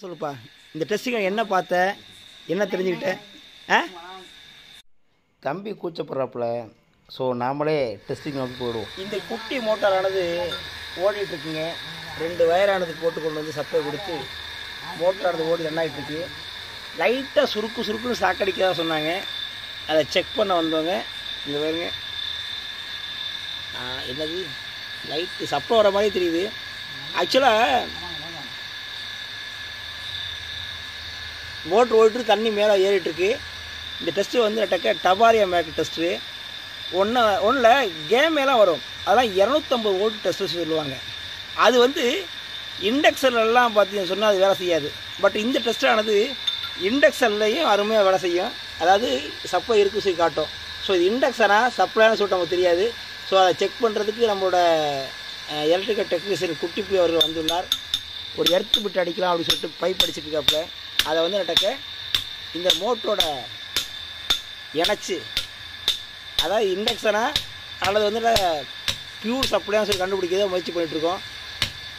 சொல்லுப்பா, இந்த டெஸ்டிங் என்ன பார்த்த, என்ன தெரிஞ்சுக்கிட்ட? தம்பி கூச்சப்படுறாப்புல. ஸோ நாமளே டெஸ்டிங் நோக்கி போயிடுவோம். இந்த குட்டி மோட்டாரானது ஓடிட்டுருக்குங்க. 2 வயரானது போட்டு கொண்டு வந்து சப்ளை கொடுத்து மோட்டாரானது ஓடி ரன் ஆகிட்டுருக்கு. லைட்டாக சுருக்குன்னு சாக்கடிக்கதான் சொன்னாங்க. அதை செக் பண்ண வந்தவங்க இங்கே பாருங்க. என்னது லைட்டு சப்ளை வர மாதிரி தெரியுது. ஆக்சுவலாக மோட்ரு ஓடிட்டு தண்ணி மேலே ஏறிட்டுருக்கு. இந்த டெஸ்ட்டு வந்து டபாரியா மேக் டெஸ்ட்டு. ஒன்றில் கேமேலாம் வரும். அதெல்லாம் 250 வோல்ட் டெஸ்ட்டு சொல்லுவாங்க. அது வந்து இண்டக்ஷன்லாம் பார்த்தீங்கன்னு சொன்னால் அது வேலை செய்யாது. பட் இந்த டெஸ்ட்டானது இண்டக்ஷன்லையும் அருமையாக வேலை செய்யும். அதாவது சப்ளை இருக்கு சொல்லி காட்டும். ஸோ இது இண்டக்ஷனாக சப்ளைன்னு சொல்லிட்டு நமக்கு தெரியாது. ஸோ அதை செக் பண்ணுறதுக்கு நம்மளோட எலக்ட்ரிக்கல் டெக்னீஷியன் குட்டிப்பி அவர்கள் வந்துள்ளார். ஒரு எர்த்து பிட்டு அடிக்கலாம் அப்படின்னு சொல்லிட்டு பைப் அடிச்சுட்டு இருக்காப்புல. அதை வந்து இந்த மோட்டரோட இணைச்சி, அதாவது இண்டக்ஷனா அல்லது வந்து பியூர் சப்ளைன்னு சொல்லி கண்டுபிடிக்கிறத முயற்சி பண்ணிகிட்ருக்கோம்.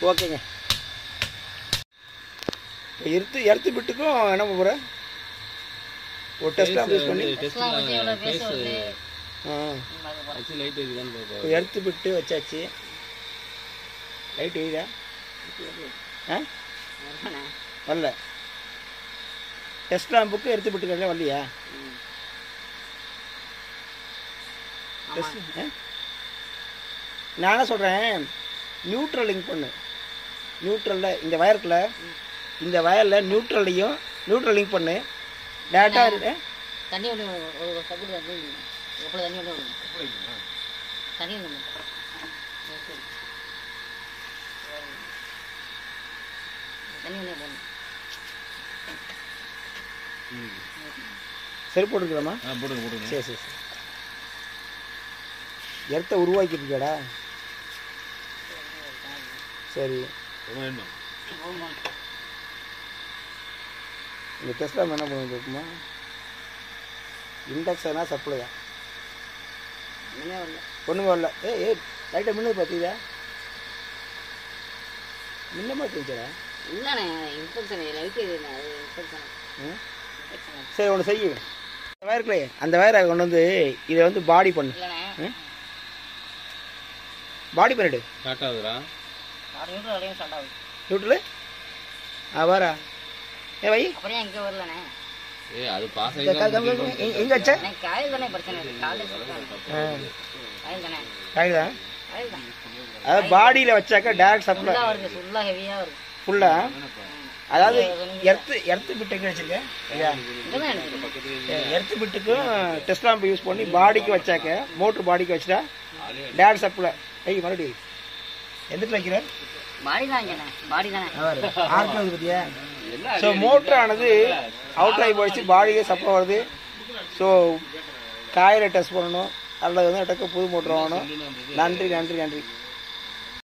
ஓகேங்க. எர்த்து பிட்டுக்கும் என்ன பண்ணுற ஒரு டெஸ்ட்லாம் யூஸ் பண்ணி எர்த்து பிட்டு வச்சாச்சு. லைட் வைதா வரல. டெஸ்ட் லேம்புக்கு எடுத்து விட்டுக்கிறதே வரலையா? நான் என்ன சொல்கிறேன், நியூட்ரல் லிங்க் பண்ணு. நியூட்ரலில் இந்த வயருக்குள்ள, இந்த வயரில் நியூட்ரல்லையும் நியூட்ரல் லிங்க் பண்ணு. டேரெக்டாக இருக்கு. தண்ணி ஒன்று ஒரு சப்புடு தண்ணி எப்படி தண்ணி ஒன்று தண்ணி ஒன்று தண்ணி ஒன்று போடணும். சரி போட்டுருக்கலாமா? போட்டுருங்க. சரி சரி சரி. இடத்த உருவாக்கிட்டுருக்கேடா. சரி, இந்த டெஸ்ட்லாம் என்ன பண்ணி இருக்குமா? இண்டக்ஷனா சப்ளையா? ஒன்றுமே வரல. ஏ லைட்டாக முன்னே பார்த்தீங்களா? முன்னமா தெரிஞ்சடா. இல்லைண்ணே, இன்ஃபெக்ஷன் லைட்டு இன்ஃபெக்ஷன். சரி ஒன்று செய்யு. அந்த வயருக்குள்ளே அந்த வயரை கொண்டு வந்து இதை வந்து பாடி பண்ணு. பாடி பண்ணிடு. நியூட்ரலு வரா. ஏ வை. அப்படியே இங்கே வரலண்ணே. எங்கே வச்ச? காயில் தானே பிரச்சனை இருக்குது. காயில் தானே. காயில் தான். அதாவது பாடியில் வச்சாக்கா டேரக்ட் சப்ளை வருது. ஃபுல்லாக ஹெவியாக வருது. ஃபுல்லாக அதாவது எர்த்து பிட்டுக்கு வச்சுருக்கேன். எர்த்து பிட்டுக்கும் டெஸ்ட் லாம்பு யூஸ் பண்ணி பாடிக்கு வச்சாக்க, மோட்ரு பாடிக்கு வச்சுட்டா டேரக்ட் சப்ளை. மறுபடியும் எந்திரிட்டு வைக்கிறேன். பாடி தான் பாடி தானே ஆர்க்கு பற்றியா? ஸோ மோட்ரு ஆனது அவுட் ஆகி போயிடுச்சு, பாடியே சப்ளை வருது. ஸோ காயில் டெஸ்ட் பண்ணணும் அல்லது வந்து புது மோட்ரு வாங்கணும். நன்றி நன்றி நன்றி.